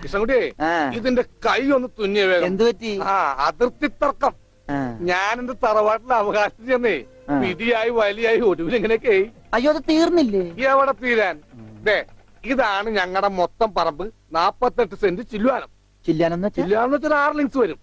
കൃഷ്ണൻകുട്ടിയെ ഇതിന്റെ കൈ ഒന്ന് തുന്നിയ വേഗം. എന്ത് പറ്റി? അതിർത്തി തർക്കം. ഞാൻ എന്റെ തറവാട്ടിലെ അവകാശം ചെന്നേ വിധിയായി വലിയായി ഒടുവിൽ ഇങ്ങനെയൊക്കെ. അയ്യോ, അത് തീർന്നില്ലേ? എവിടെ തീരാൻ? ഇതാണ് ഞങ്ങളുടെ മൊത്തം പറമ്പ്. 48 സെന്റ് ചില്ലുവാനം. ചില്ലുവാനം വെച്ചാൽ 6 ലിങ്സ് വരും.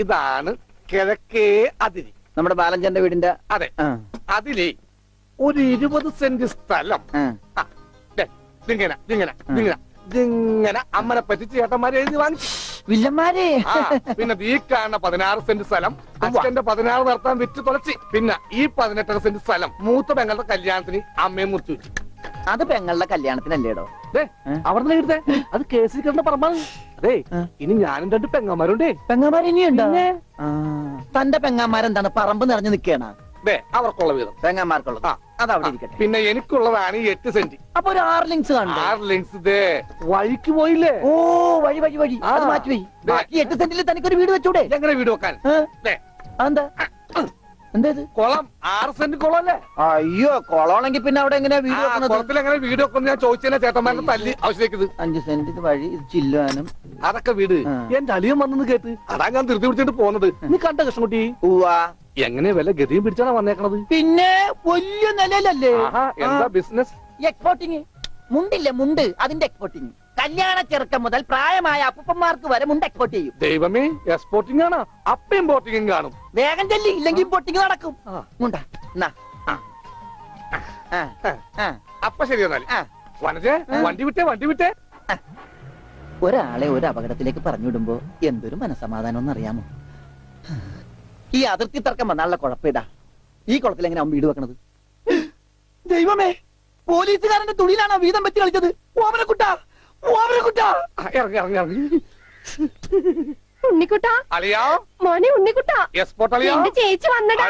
ഇതാണ് കിഴക്കേ അതിരി, നമ്മുടെ ബാലഞ്ചന്റെ വീടിന്റെ. അതെ, അതിലേ ഒരു 20 സെന്റ് സ്ഥലം ഇങ്ങനെ അമ്മനെ പറ്റി ചേട്ടന്മാരെ എഴുതി വാങ്ങിച്ചു. വില്ലന്മാരെ. പിന്നെ ഈ കാണുന്ന 16 സെന്റ് സ്ഥലം അച്ഛന്റെ 16 നടത്താൻ വിറ്റ് തുളച്ചി. പിന്നെ ഈ 18 സെന്റ് സ്ഥലം മൂത്ത പെങ്ങളുടെ കല്യാണത്തിന് അമ്മയെ മുറിച്ചു വെച്ചു. അത് പെങ്ങളുടെ കല്യാണത്തിനല്ലേടോ? അവിടെ എഴുതേ, അത് കേസിൽ കിടന്ന പറമ്പാണ്. അതെ, ഇനി ഞാനും 2 പെങ്ങന്മാരുണ്ടേ. പെങ്ങന്മാർ ഇനിയുണ്ടോ? തന്റെ പെങ്ങന്മാരെന്താണ് പറമ്പ് നിറഞ്ഞു നിൽക്കണ? അവർക്കുള്ള വീതം പെങ്ങന്മാർക്കുള്ളത് അത് അവിടെ ഇരിക്കട്ടെ. പിന്നെ എനിക്കുള്ളതാണ് ഈ 8 സെന്റ്. അപ്പൊ ഒരു 6 ലിങ്സ് കാണും. 6 ലിങ്സ് വഴിക്ക് പോയില്ലേ? ഓ, വഴി വഴി വഴി അത് മാറ്റി പോയി. ബാക്കി 8 സെന്റിൽ തനിക്കൊരു വീട് വെച്ചൂടെ? എങ്ങനെ വീട് വെക്കാൻ? എന്താ എന്താ കുളം? 6 സെന്റ് കുളം അല്ലേ? അയ്യോ, കുളമാണെങ്കിൽ പിന്നെ അവിടെ എങ്ങനെയാ വീട് വെക്കുന്നത്? കുളത്തിൽ എങ്ങനെ വീട് വെക്കുന്നത് ഞാൻ ചോദിച്ചതിനെ ചേട്ടന്മാരുടെ തല്ലി ആവശ്യത്തേക്ക്. 5 സെന്റ് ഇത് വഴി, ഇത് ചില്ലുവാനും. അതൊക്കെ വീട് എന്റെ അളിയൻ വന്നെന്ന് കേട്ട് അതാ ഞാൻ ധൃതി പിടിച്ചിട്ട് പോകുന്നത്. നീ കണ്ട കൃഷ്ണൻകുട്ടി? എങ്ങനെ വില ഗതിയും പിടിച്ചാണ് വന്നേക്കണത്? പിന്നെ വലിയ നിലയിലല്ലേ? എന്താ ബിസിനസ്? എക്സ്പോർട്ടിങ്. മുണ്ടില്ലേ, മുണ്ട്, അതിന്റെ എക്സ്പോർട്ടിങ്. കല്യാണ ചെറുക്കം മുതൽ പ്രായമായ അപ്പൂപ്പന്മാർക്ക് വരെ മുണ്ട് എക്സ്പോർട്ട് ചെയ്യും. ദൈവമേ, എക്സ്പോർട്ടിംഗ് ആണ്. അപ്പ ഇമ്പോർട്ടിംഗും കാണും. വേഗം ചെല്ലി, ഇല്ലെങ്കിൽ ഇമ്പോർട്ടിംഗ് നടക്കും. അപ്പൊ ശരി എന്നാൽ വനജേ, വണ്ടി വിട്ടേ. ഒരാളെ ഒരു അപകടത്തിലേക്ക് പറഞ്ഞുവിടുമ്പോ എന്തൊരു മനസമാധാനം എന്നറിയാമോ? ഈ അതിർത്തി തർക്കം വന്നാലുള്ള കുഴപ്പമിതാ. ഈ കുളത്തിൽ എങ്ങനെ വീട് വെക്കണത്? ദൈവമേ, പോലീസുകാരന്റെ തുണിയിലാണോ വീതം വെച്ച് കളിച്ചത്? ഓമനക്കുട്ടാ, ഉണ്ണിക്കുട്ടാ, അളിയാ, മോനെ ഉണ്ണിക്കുട്ടാ, എക്സ്പോർട്ട് അളിയാ, ചേച്ചി വന്നടാ.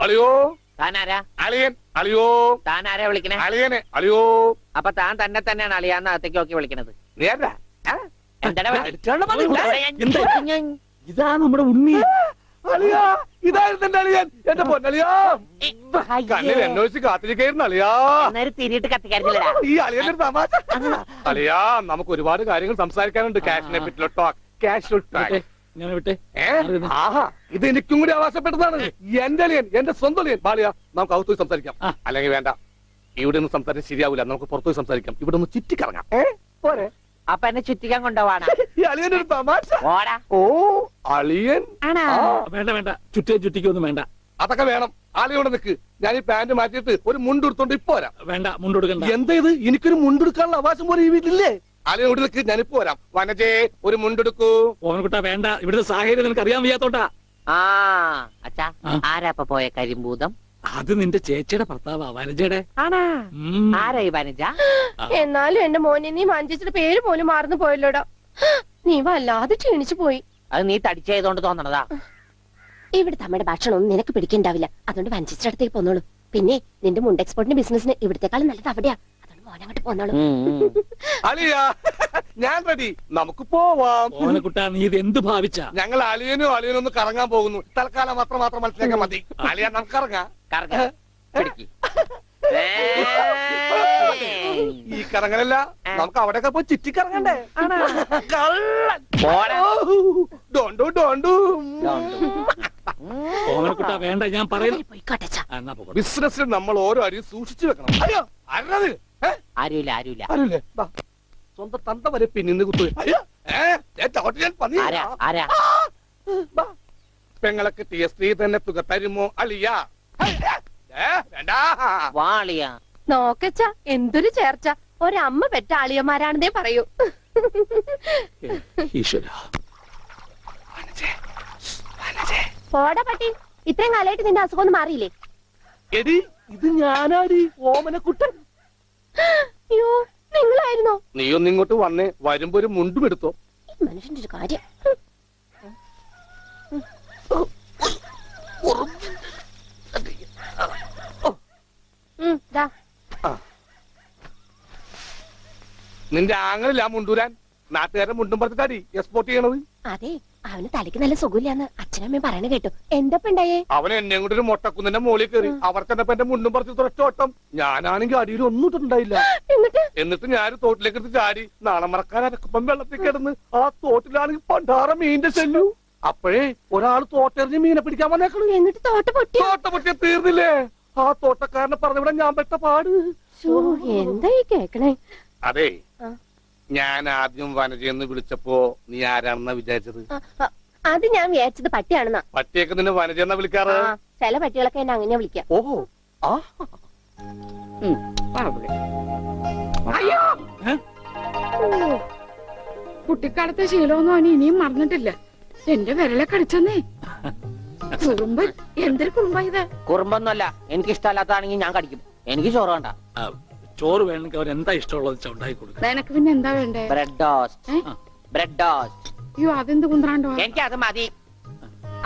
അളിയോ, താനാരാ? അളിയൻ. അളിയോ, താനാരാ വിളിക്കണേ? അളിയനെ. അളിയോ, അപ്പൊ താൻ തന്നെ തന്നെയാണ് അളിയാന്ന് അകത്തേക്ക് നോക്കി വിളിക്കണത്? നീ ആരാ? ഇതാ നമ്മുടെ ഉണ്ണി. അളിയാ, ഇതായിരുന്നു എന്റെ അളിയൻ. എന്റെ പൊന്നളിയാ, കണ്ണിൽ എന്നോച്ച് കാത്തിരിക്കായിരുന്നു അളിയാ. തിരിയിട്ട് കത്തിക്കാരില്ല. ഈ അളിയന്റെ തമാശ. അളിയാ, നമുക്ക് ഒരുപാട് കാര്യങ്ങൾ സംസാരിക്കാനുണ്ട്. കാഷിനെ പറ്റിയുള്ള ടോക്ക്, കാഷ്വൽ ടോക്ക്. ഇത് എനിക്കും കൂടി അവകാശപ്പെട്ടതാണ്. എന്റെ അളിയൻ, എന്റെ സ്വന്തം അളിയൻ. ബാലിയ, നമുക്ക് അകത്ത് പോയി സംസാരിക്കാം. അല്ലെങ്കിൽ വേണ്ട, ഇവിടെ നിന്ന് സംസാരിക്കാൻ ശരിയാവില്ല. നമുക്ക് പുറത്തുപോയി സംസാരിക്കാം. ഇവിടെ ഒന്ന് ചുറ്റിക്കറങ്ങാം. പോരെ? അപ്പൊ എന്നെ ചുറ്റിക്കാൻ കൊണ്ടുപോവാണ്. ഈ അളിയനൊരു തമാശ. ഓ, അളിയൻ. വേണ്ട, ചുറ്റിക്കൊന്നും വേണ്ട. അതൊക്കെ വേണം. ആളിയോടെ നിൽക്ക്. ഞാൻ ഈ പാന്റ് മാറ്റിയിട്ട് ഒരു മുണ്ടെടുത്തോണ്ട് ഇപ്പൊ വരാം. വേണ്ട, മുണ്ടെടുക്കണ്ട. എന്താ ഇത്? എനിക്കൊരു മുണ്ടെടുക്കാനുള്ള അവകാശം പോലെ ഈ വീട്ടിലില്ലേ? ആളിയോട് നിൽക്ക്, ഞാനിപ്പോ വരാം. വനജേ, ഒരു മുണ്ടെടുക്കൂ. ഓമനക്കുട്ടാ, വേണ്ട. ഇവിടുത്തെ സാഹചര്യം നിനക്ക് അറിയാൻ വയ്യാത്തോട്ടാ. അച്ഛാ, ആരാപ്പ പോയ കരിമ്പൂതം? അത് നിന്റെ ചേച്ചിയുടെ ഭർത്താവാ, വനജയുടെ. ആരായി വനജ? എന്നാലും എന്റെ മോനെ, നീ മഞ്ചേച്ചിയുടെ പേര് പോലും മാറുന്നു പോയല്ലോടാ. നീ വല്ലാതെ ക്ഷീണിച്ചു പോയി. അത് നീ തടിച്ചതുകൊണ്ട് തോന്നണതാ. ഇവിടുത്തെ അമ്മയുടെ ഭക്ഷണമൊന്നും നിനക്ക് പിടിക്കണ്ടാവില്ല. അതുകൊണ്ട് വഞ്ചേച്ചിയുടെ അടുത്തേക്ക് പോന്നോളൂ. പിന്നെ നിന്റെ മുണ്ട് എക്സ്പോർട്ടിന്റെ ബിസിനസിന് ഇവിടത്തെക്കാളും നല്ലത് അവിടെയാ. അതുകൊണ്ട് മോനങ്ങോട്ട് പോന്നോളൂ. അളിയാ, ഞാൻ റെഡി. നമുക്ക് പോവാം. ഓമനക്കുട്ടാ, നീ ഇത് എന്ത് ഭാവിച്ചാ? ഞങ്ങൾ അളിയനും ഒന്ന് കറങ്ങാൻ പോകുന്നു. തൽക്കാലം മാത്രം മനസ്സിലാക്കാൻ മതി. അളിയാ, നമുക്ക് ഇറങ്ങാം. ഈ കറങ്ങലല്ല, നമുക്ക് അവിടെയൊക്കെ പോയി ചുറ്റിക്കറങ്ങണ്ടേ? ഓമനക്കുട്ടാ, വേണ്ട, ഞാൻ പറയുന്നു. ബിസിനസ്സിൽ നമ്മൾ ഓരോ അരിയും സൂക്ഷിച്ചു വെക്കണം. അയ്യോ, ആരുമില്ല. സ്വന്തം തന്ത വരെ പിന്നിന്ന് കുത്തു. പെങ്ങളൊക്കെ ടി എസ് തന്നെ തുക തരുമോ അളിയാ? നോക്കച്ച, എന്തൊരു ചേർച്ച. ഒരമ്മ പെറ്റ ആളിയന്മാരാണെന്നേ പറയൂ. പോടാ പട്ടി, ഇത്രയും കാലമായിട്ട് നിന്റെ അസുഖം ഒന്നും മാറിയില്ലേ? എടി, ഇത് ഞാനാടി, ഓമനക്കുട്ടൻ. അയ്യോ, നിങ്ങളായിരുന്നോ? നീയൊന്ന് ഇങ്ങോട്ട് വന്നേ. വരുമ്പോ ഒരു മുണ്ടും എടുത്തോ. മനുഷ്യന്റെ ഒരു കാര്യം. നിന്റെ ആങ്ങളില്ല മുണ്ടൂരാൻ. നാട്ടുകാരെ മുണ്ടും പറത്തിട്ടാടി എക്സ്പോർട്ട് ചെയ്യണത്. അതെ, അവന് തലയ്ക്ക് നല്ല സുഖമില്ലാന്ന് അച്ഛനമ്മയും പറയണ കേട്ടു. എന്താ ഉണ്ടായേ? അവൻ എന്നെ കൊണ്ട് ഒരു മൊട്ടക്കുന്നിന്റെ മുകളിൽ കയറി. അവർ ചെന്നപ്പോ എന്റെ മുണ്ടും പറിച്ച് തുറച്ചോട്ടം. ഞാനാണെങ്കിൽ അടിയിൽ ഒന്നും ഇട്ടിട്ടുണ്ടായില്ല. എന്നിട്ട് ഞാൻ തോട്ടിലേക്ക് എടുത്ത് ചാടി. നാണം മറക്കാൻ അരക്കപ്പം വെള്ളത്തിൽ കിടന്ന് ആ തോട്ടിലാണെങ്കിൽ പണ്ടാറ മീനിന്റെ ശല്യം. അപ്പോഴേ ഒരാൾ തോട്ടെറിഞ്ഞ് മീനെ പിടിക്കാൻ വന്നേക്കണു. എന്നിട്ട് തോട്ട പൊട്ടിയ തീർന്നില്ലേ? ആ തോട്ടക്കാരനെ പറഞ്ഞവിടെ ഞാൻ പെട്ട പാട്. എന്താ ഈ കേക്കണേ? അതെ, ഞാൻ ആദ്യം വനജയെന്ന് വിളിച്ചപ്പോ നീ ആരാണെന്നാ വിചാരിച്ചത്? അത് ഞാൻ വിചാരിച്ചത് പട്ടിയാണെന്നാ. പട്ടിയൊക്കെ നിന്നെ വനജയെന്നാ വിളിക്കാറ്? ചില പട്ടികളൊക്കെ എന്നെ അങ്ങനെ വിളിക്കാം. ഓഹോ, ആ അയ്യോ, കുട്ടിക്കാലത്തെ ശീലമൊന്നും അവന് ഇനിയും മറന്നിട്ടില്ല. എന്റെ വിരലെ കടിച്ചെന്നേ. കുറുമ്പൻ, എന്തൊരു കുറുമ്പ ഇത്? കുറുമ്പൊന്നുമല്ല, എനിക്ക് ഇഷ്ടമല്ലാത്തതാണെങ്കിൽ ഞാൻ കടിക്കും. എനിക്ക് ചോറ് വേണ്ട. ചോറ് വേണമെങ്കിൽ അവർ എന്താ ഇഷ്ടമുള്ളത് ഉണ്ടാക്കി കൊടുക്കും. നിനക്ക് പിന്നെ എന്താ വേണ്ടേ? Bread toast. Bread toast. അയ്യോ, അതെന്ത് കുന്ത്രാണ്ടോ? എനിക്ക് അത് മതി.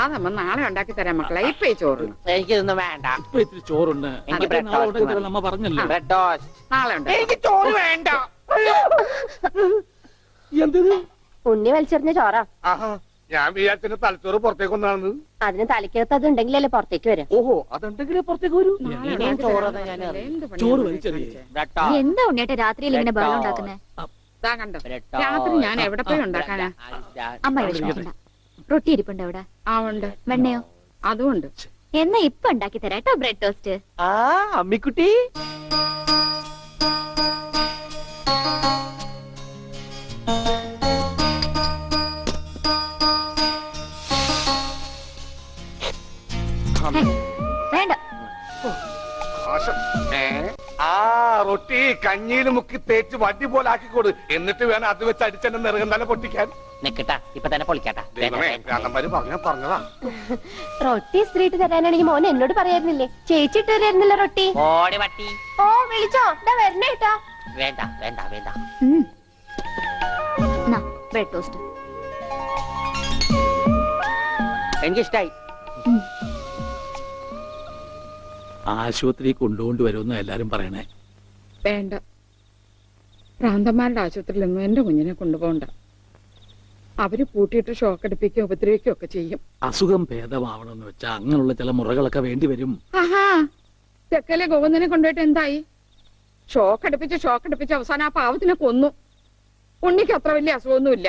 അതമ്മ നാളെ ഉണ്ടാക്കി തരാം മക്കളെ. ഇപ്പൊ ഈ ചോറ് എനിക്കിതൊന്നും വേണ്ട. ഇപ്പൊ ഇത്തിരി ചോറുണ്ട്. എനിക്ക് ബ്രെഡ് നാളെ ടോസ്റ്റ് ഉണ്ടാക്കി തരാം, നമ്മ പറഞ്ഞല്ലോ. ബ്രെഡ് ടോസ്റ്റ് നാളെ ഉണ്ടാക്കി. എനിക്ക് ചോറ് വേണ്ട. എന്തിന്? ഉണ്ണി വലിച്ചെറിഞ്ഞ ചോറാ. ആഹാ, ഞാൻ വിചാരിച്ചെന്റെ തലച്ചോറ് പുറത്തേക്ക് ഒന്നാണെന്ന്. അതിന് തലയ്ക്കകത്ത് അത് ഉണ്ടെങ്കിലല്ലേ പുറത്തേക്ക് വരും. ഓഹോ, അതുണ്ടെങ്കിലേ പുറത്തേക്ക് വരൂ. നാളെ ഇനിയും ഉണ്ടാക്കി ചോറ് തരാം ഞാൻ മക്കളെ. എന്ത് പണിയാ ചോറ് ഇത് വലിച്ചെറിയേ. കാണിച്ചേ? Bread toast. എന്താ ഉണ്ണിയേട്ടാ രാത്രിയിൽ ഇങ്ങനെ ബഹളം ഉണ്ടാക്കുന്നേ? ദാ കണ്ടോ, ബ്രെഡ് ടോസ്റ്റ്. രാത്രി ഞാൻ എവിടെ പോയി ഉണ്ടാക്കാനാ? അമ്മ വിഷമിക്കണ്ട. റൊട്ടി ഇരിപ്പുണ്ട് അവിടെ. ആ ഉണ്ട്, വെണ്ണയോ? അതും ഉണ്ട്. എന്നാ ഇപ്പൊ ഉണ്ടാക്കി തരാം കേട്ടോ ബ്രെഡ് ടോസ്റ്റ്. ആ അമ്മിക്കുട്ടി, വേണ്ട. ആശം. ആ റൊട്ടി കഞ്ഞിയിൽ മുക്കി തേച്ച് വടി പോലെ ആക്കിക്കൊടു. എന്നിട്ട് വേണം അത് വെച്ച് അടിച്ചെന്നെ നെറുകം തന്നെ പൊട്ടിക്കാൻ. നിക്കട്ടാ, ഇപ്പൊ തന്നെ പൊളിക്കട്ടാ. ദൈവമേ, ഭ്രാന്തന്മാര് പറഞ്ഞതാ. റൊട്ടി സ്ത്രീട്ട് തരാനാണെങ്കിൽ മോൻ എന്നോട് പറയായിരുന്നില്ലേ? ചേച്ചി ഇട്ട് തരായിരുന്നില്ല റൊട്ടി. ഓടി പട്ടി. ഓ വിളിച്ചോ, ഇതാ വരണേ കേട്ടാ. വേണ്ട വേണ്ട വേണ്ട. Bread toast. എനിക്കിഷ്ടായി. ആശുപത്രി കൊണ്ടുകൊണ്ട് വരുമെന്ന് എല്ലാരും പറയണേ. വേണ്ട, ഭ്രാന്തന്മാരുടെ ആശുപത്രിയിലൊന്നും എന്റെ കുഞ്ഞിനെ കൊണ്ടുപോകണ്ട. അവര് പൂട്ടിയിട്ട് ഷോക്ക് അടിപ്പിക്കുകയോ ഉപദ്രവിക്കുകയോ ഒക്കെ ചെയ്യും. അസുഖം ഭേദമാവണമെന്ന് വെച്ചാൽ അങ്ങനെയുള്ള ചില മുറകളൊക്കെ വേണ്ടി വരും. ആഹാ, തെക്കലെ ഗോവിന്ദനെ കൊണ്ടുപോയിട്ട് എന്തായി? ഷോക്ക് അടുപ്പിച്ച് അവസാനം ആ പാവത്തിനെ കൊന്നു. ഉണ്ണിക്ക് അത്ര വലിയ അസുഖമൊന്നുമില്ല.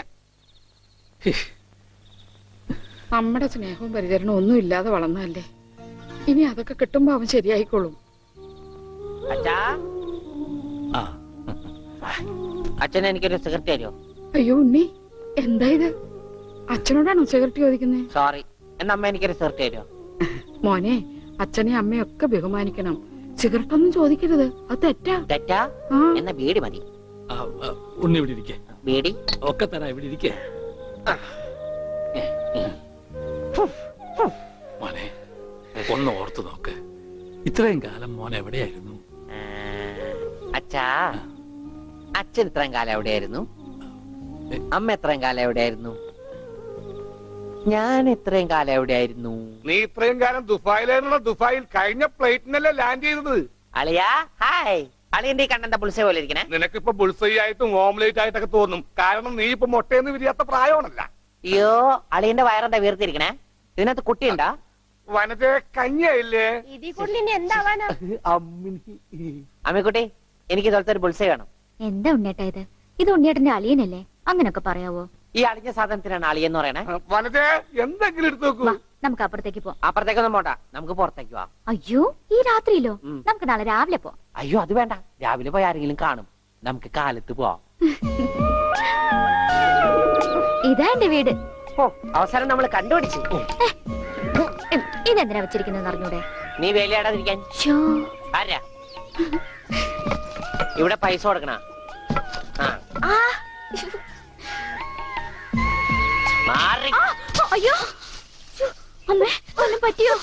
നമ്മുടെ സ്നേഹവും പരിചരണവും ഒന്നും ഇല്ലാതെ വളർന്നതല്ലേ. ഇനി അതൊക്കെ കിട്ടുമ്പോ അവൻ ശരിയായിക്കോളും. അച്ഛാ, ആ അച്ഛൻ എനിക്കൊരു സിഗരറ്റ് തരുമോ? അയ്യോ ഉണ്ണി, എന്താ ഇത്? അച്ഛനോടാണോ സിഗരറ്റ് ചോദിക്കുന്നേ? സോറി, എന്നാ അമ്മ എനിക്കൊരു സിഗരറ്റ് തരുമോ? മോനെ, അച്ഛനെ അമ്മയൊക്കെ ബഹുമാനിക്കണം. സിഗരറ്റ് ഒന്നും ചോദിക്കരുത്, അത് തെറ്റാ. തെറ്റാ? ആ, എന്നാ ബീഡി മതി. ഉണ്ണി ഇവിടെ ഇരിക്കേ. ബീഡി ഒക്കെ തരാ, ഇവിടെ ഇരിക്കേ. മോനെ ഒന്ന് ഓർത്തു നോക്ക്, ഇത്രയും കാലം മോൻ എവിടെയായിരുന്നു? അച്ഛാ, അച്ഛൻ ഇത്രയും കാലം എവിടെയായിരുന്നു? അമ്മ എത്രയും കാലം എവിടെയായിരുന്നു? ഞാൻ എത്രയും കാലം എവിടെയായിരുന്നു? നീ ഇത്രയും കാലം ദുബായിലായിരുന്നുള്ള. ദുബായിൽ കഴിഞ്ഞ പ്ലേറ്റിനല്ലേ ലാൻഡ് ചെയ്തത്. അളിയാ ഹായ്. അളിയന്റെ ഈ കണ്ണന്റെ പുളിസ പോലെ ഇരിക്കണേ. നിനക്കിപ്പോ ബുൾസൈ ആയിട്ടും ഓംലേറ്റ് ആയിട്ടൊക്കെ തോന്നും. കാരണം നീ ഇപ്പൊ മുട്ടയെന്ന് വിരിയാത്ത പ്രായമാണല്ല. അയ്യോ, അളിയന്റെ വയറെന്താ വീർത്തിരിക്കണേ? ഇതിനകത്ത് കുട്ടിയുണ്ടാ? വനജ കഞ്ഞിയായില്ലേ? ഇതിൽ കൂടുതൽ ഇനി എന്താവാനാ? അമ്മിക്കുട്ടി, എനിക്ക് ഇതുപോലത്തെ ഒരു ബുൾസൈ വേണം. എന്താ ഉണ്ണിയേട്ടാ ഇത്? ഇത് ഉണ്ണിയേട്ടന്റെ അളിയനല്ലേ? അങ്ങനൊക്കെ പറയാവോ? ഈ അളിഞ്ഞ സാധനത്തിനാണ് അളിയെന്ന് പറയണേ. വനജ എന്തെങ്കിലും എടുത്തു നോക്കൂ. വാ, നമുക്ക് അപ്പുറത്തേക്ക് പോവാം. അപ്പുറത്തേക്കൊന്നും പോണ്ട, നമുക്ക് പുറത്തേക്ക് പോവാം. അയ്യോ, ഈ രാത്രിയിലോ? ഉം. നമുക്ക് നാളെ രാവിലെ പോവാം. അയ്യോ, അത് വേണ്ട, രാവിലെ പോയി ആരെങ്കിലും കാണും. നമുക്ക് കാലത്ത് പോവാം. ഇതാ എന്റെ വീട്. ഓ, അവസരം നമ്മൾ കണ്ടുപിടിച്ചു. ഇതെന്തിനാ വെച്ചിരിക്കുന്നത് അറിഞ്ഞൂടെ? നീ വേലയാടാതിരിക്കാൻ. ഷോ, ആരാ ഇവിടെ പൈസ കൊടുക്കണ? ആ, മാറി. അയ്യോ, ശ്ശോ, അമ്മേ, ഒന്നും പറ്റിയോ?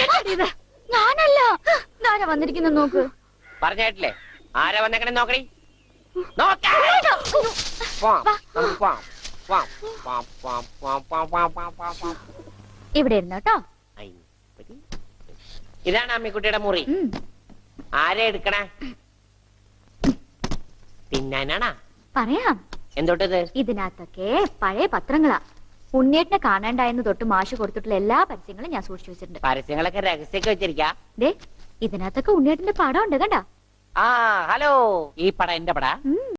എന്താടി ഇത്? ഞാനല്ല, ഞാനാ വന്നിരിക്കുന്ന നോക്ക്. പറഞ്ഞേട്ടില്ലേ ആരാ വന്നേക്കണേ? നോക്കണി, നോക്കാം. ഇവിടെ ഇരുന്നോ കേട്ടോ. ഇതാണ് അമ്മിക്കുട്ടിയുടെ മുറി. ആരെ എടുക്കണേ? തിന്നാനാണാ? പറയാം. എന്തോട്ടത്? ഇതിനകത്തൊക്കെ പഴയ പത്രങ്ങളാ. ഉണ്ണിയേട്ടനെ കാണാണ്ടായെന്ന് തൊട്ട് മാഷ് കൊടുത്തിട്ടുള്ള എല്ലാ പരസ്യങ്ങളും ഞാൻ സൂക്ഷിച്ചു വെച്ചിട്ടുണ്ട്. പരസ്യങ്ങളൊക്കെ രഹസ്യമൊക്കെ വെച്ചിരിക്കാ. ദേ ഇതിനകത്തൊക്കെ ഉണ്ണിയേട്ടന്റെ പടം ഉണ്ട് കണ്ടാ. ആ ഹലോ, ഈ പട എന്റെ പടാ. ഉം.